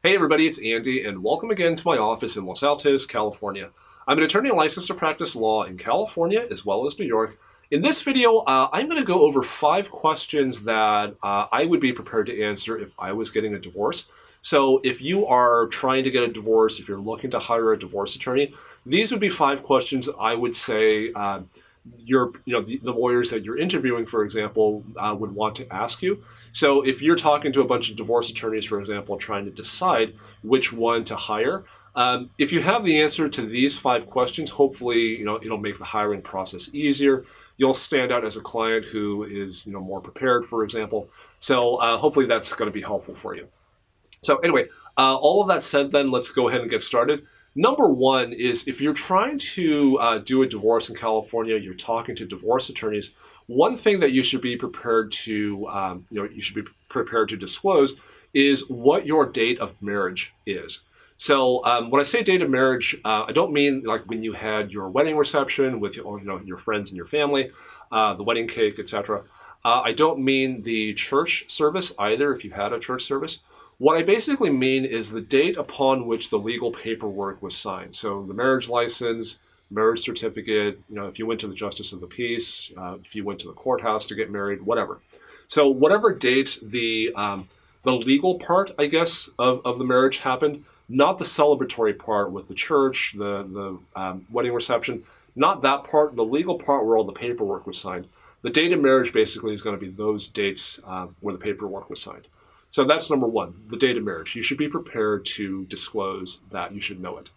Hey everybody, it's Andy, and welcome again to my office in Los Altos, California. I'm an attorney licensed to practice law in California as well as New York. In this video, I'm going to go over 5 questions that I would be prepared to answer if I was getting a divorce. So if you are trying to get a divorce, if you're looking to hire a divorce attorney, these would be 5 questions I would say the lawyers that you're interviewing, for example, would want to ask you. So if you're talking to a bunch of divorce attorneys, for example, trying to decide which one to hire, if you have the answer to these 5 questions, hopefully, it'll make the hiring process easier. You'll stand out as a client who is, more prepared, for example. So hopefully that's going to be helpful for you. So anyway, all of that said, then let's go ahead and get started. Number one is if you're trying to do a divorce in California, you're talking to divorce attorneys. One thing that you should be prepared to, disclose is what your date of marriage is. So when I say date of marriage, I don't mean like when you had your wedding reception with your friends and your family, the wedding cake, etc. I don't mean the church service either, if you had a church service. What I basically mean is the date upon which the legal paperwork was signed. So the marriage license, marriage certificate, if you went to the justice of the peace, if you went to the courthouse to get married, whatever. So whatever date the legal part, I guess, of the marriage happened, not the celebratory part with the church, the wedding reception, not that part, the legal part where all the paperwork was signed. The date of marriage basically is going to be those dates where the paperwork was signed. So that's number one, the date of marriage. You should be prepared to disclose that. You should know it.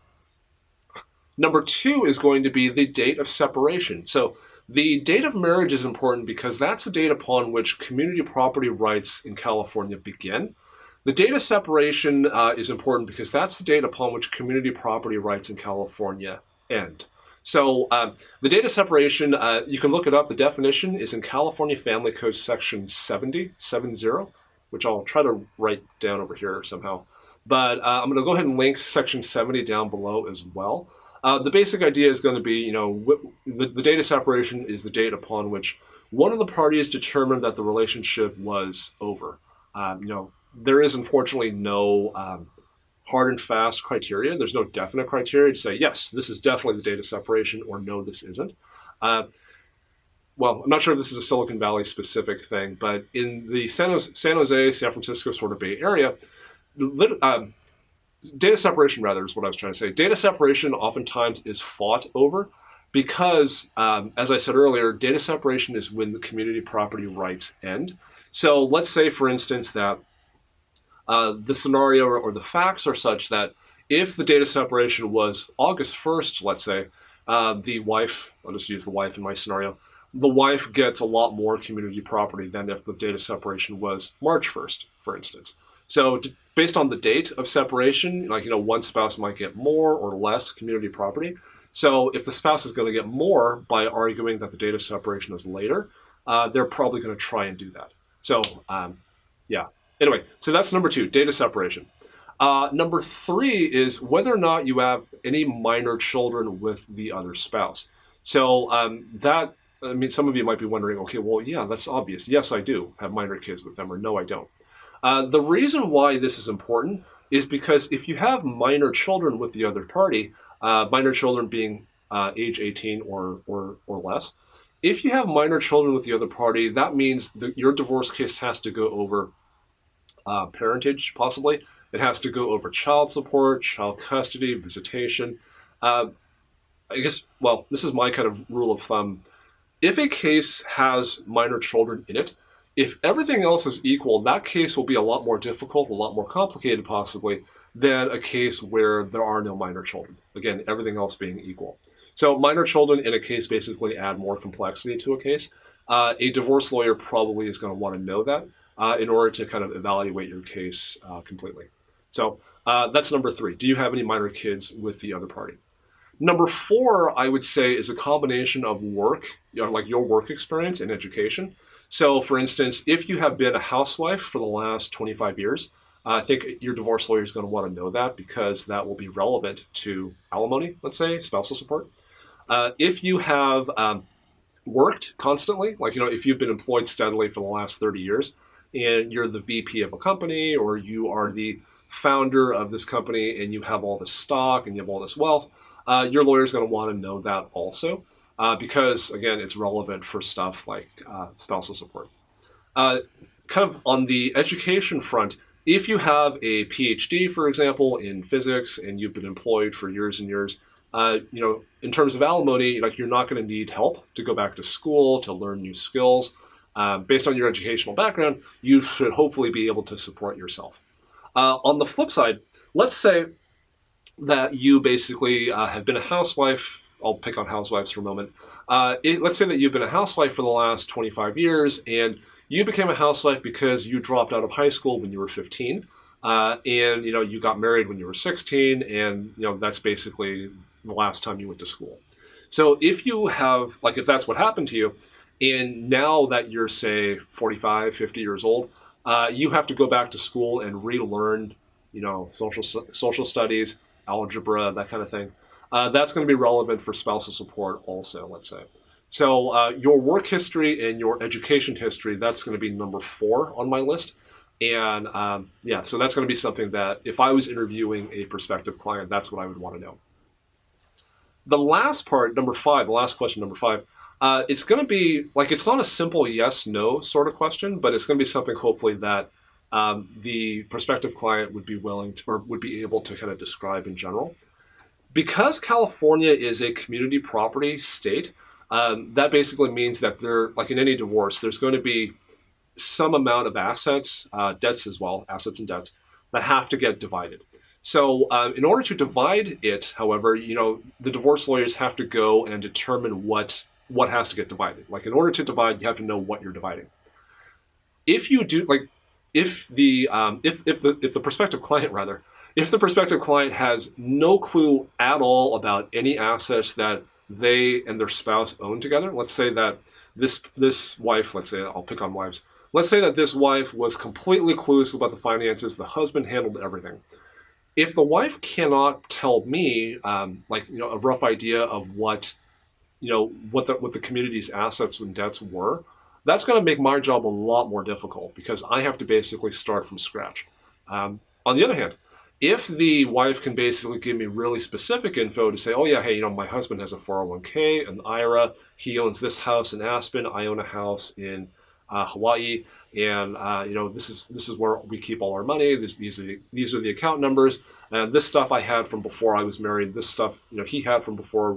Number 2 is going to be the date of separation. So the date of marriage is important because that's the date upon which community property rights in California begin. The date of separation is important because that's the date upon which community property rights in California end. So the date of separation, you can look it up. The definition is in California Family Code section 70, which I'll try to write down over here somehow. But I'm going to go ahead and link section 70 down below as well. The basic idea is going to be, the date of separation is the date upon which one of the parties determined that the relationship was over. There is unfortunately no hard and fast criteria. There's no definite criteria to say, yes, this is definitely the date of separation, or no, this isn't. Well, I'm not sure if this is a Silicon Valley specific thing, but in the San Jose, San Francisco sort of Bay Area, data separation, rather, is what I was trying to say. Data separation oftentimes is fought over because, as I said earlier, data separation is when the community property rights end. So let's say, for instance, that the scenario or the facts are such that if the data separation was August 1st, let's say, the wife, I'll just use the wife in my scenario, the wife gets a lot more community property than if the date of separation was March 1st, for instance. So based on the date of separation, one spouse might get more or less community property. So if the spouse is going to get more by arguing that the date of separation is later, they're probably going to try and do that. So, yeah. Anyway, so that's number 2, date of separation. Number 3 is whether or not you have any minor children with the other spouse. So some of you might be wondering, okay, well, yeah, that's obvious. Yes, I do have minor kids with them, or no, I don't. The reason why this is important is because if you have minor children with the other party, minor children being age 18 or less, if you have minor children with the other party, that means that your divorce case has to go over parentage, possibly. It has to go over child support, child custody, visitation. I guess, well, this is my kind of rule of thumb. If a case has minor children in it, if everything else is equal, that case will be a lot more difficult, a lot more complicated possibly, than a case where there are no minor children. Again, everything else being equal. So minor children in a case basically add more complexity to a case. A divorce lawyer probably is going to want to know that in order to kind of evaluate your case completely. So that's number 3. Do you have any minor kids with the other party? Number 4, I would say, is a combination of work, like your work experience and education. So, for instance, if you have been a housewife for the last 25 years, I think your divorce lawyer is going to want to know that because that will be relevant to alimony, let's say, spousal support. If you have worked constantly, like, if you've been employed steadily for the last 30 years and you're the VP of a company or you are the founder of this company and you have all this stock and you have all this wealth, your lawyer is going to want to know that also, because again, it's relevant for stuff like spousal support. Kind of on the education front, if you have a PhD, for example, in physics and you've been employed for years and years, in terms of alimony, like you're not going to need help to go back to school to learn new skills. Based on your educational background, you should hopefully be able to support yourself. On the flip side, let's say that you basically have been a housewife. I'll pick on housewives for a moment. Let's say that you've been a housewife for the last 25 years and you became a housewife because you dropped out of high school when you were 15, and you got married when you were 16, and that's basically the last time you went to school. So if you have, like, if that's what happened to you, and now that you're, say, 45, 50 years old, you have to go back to school and relearn, social studies, algebra, that kind of thing. That's going to be relevant for spousal support also, let's say. So your work history and your education history, that's going to be number 4 on my list. And so that's going to be something that if I was interviewing a prospective client, that's what I would want to know. The last part, number 5, the last question, number 5, it's going to be, like, it's not a simple yes, no sort of question, but it's going to be something hopefully that the prospective client would be willing to, or would be able to kind of describe in general. Because California is a community property state, that basically means that there, like in any divorce, there's going to be some amount of assets, debts as well, assets and debts, that have to get divided. So in order to divide it, however, the divorce lawyers have to go and determine what has to get divided. Like in order to divide, you have to know what you're dividing. If you do, like, if the prospective client rather, if the prospective client has no clue at all about any assets that they and their spouse own together, let's say that this wife, let's say, I'll pick on wives, let's say that this wife was completely clueless about the finances, the husband handled everything. If the wife cannot tell me, a rough idea of what the community's assets and debts were, that's going to make my job a lot more difficult because I have to basically start from scratch. On the other hand, if the wife can basically give me really specific info to say, oh yeah, hey, my husband has a 401k, an IRA, he owns this house in Aspen, I own a house in Hawaii, and this is where we keep all our money. These are the account numbers. And this stuff I had from before I was married. This stuff he had from before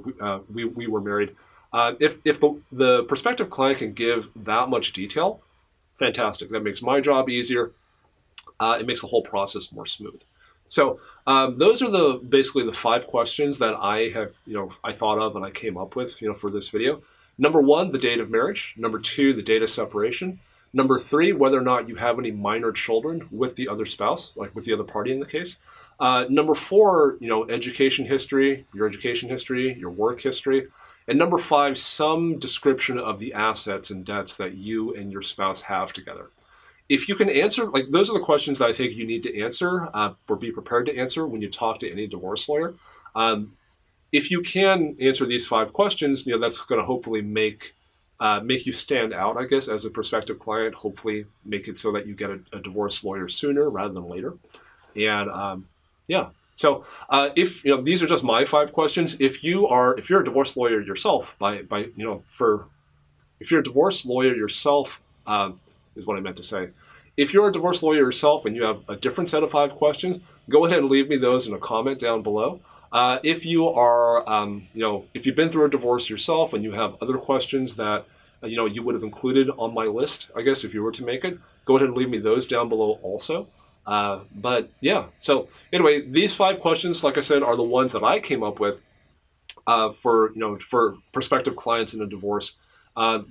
we were married. If the prospective client can give that much detail, fantastic. That makes my job easier. It makes the whole process more smooth. So those are basically the 5 questions that I have I thought of and I came up with for this video. Number 1, the date of marriage. Number 2, the date of separation. Number 3, whether or not you have any minor children with the other spouse, like with the other party in the case. Number 4, education history, your work history. And number 5, some description of the assets and debts that you and your spouse have together. If you can answer, like, those are the questions that I think you need to answer or be prepared to answer when you talk to any divorce lawyer. If you can answer these 5 questions, that's going to hopefully make you stand out, I guess, as a prospective client. Hopefully, make it so that you get a divorce lawyer sooner rather than later. And so if these are just my 5 questions. If you're a divorce lawyer yourself, if you're a divorce lawyer yourself, is what I meant to say. If you're a divorce lawyer yourself and you have a different set of 5 questions, go ahead and leave me those in a comment down below. If you are, if you've been through a divorce yourself and you have other questions that, you would have included on my list, I guess, if you were to make it, go ahead and leave me those down below also. So anyway, these 5 questions, like I said, are the ones that I came up with for prospective clients in a divorce.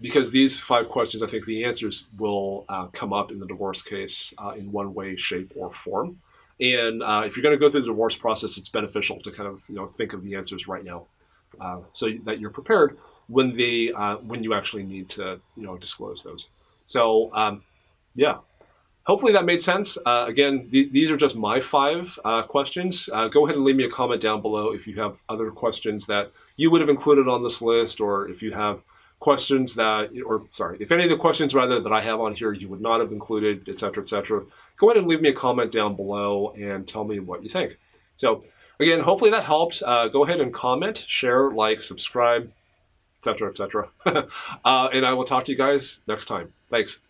Because these 5 questions, I think the answers will come up in the divorce case in one way, shape, or form. And if you're going to go through the divorce process, it's beneficial to kind of think of the answers right now, so that you're prepared when you actually need to disclose those. So hopefully that made sense. Again, these are just my 5 questions. Go ahead and leave me a comment down below if you have other questions that you would have included on this list, or if you have questions that, or sorry, if any of the questions rather that I have on here you would not have included, et cetera, go ahead and leave me a comment down below and tell me what you think. So again, hopefully that helps. Go ahead and comment, share, like, subscribe, et cetera. And I will talk to you guys next time. Thanks.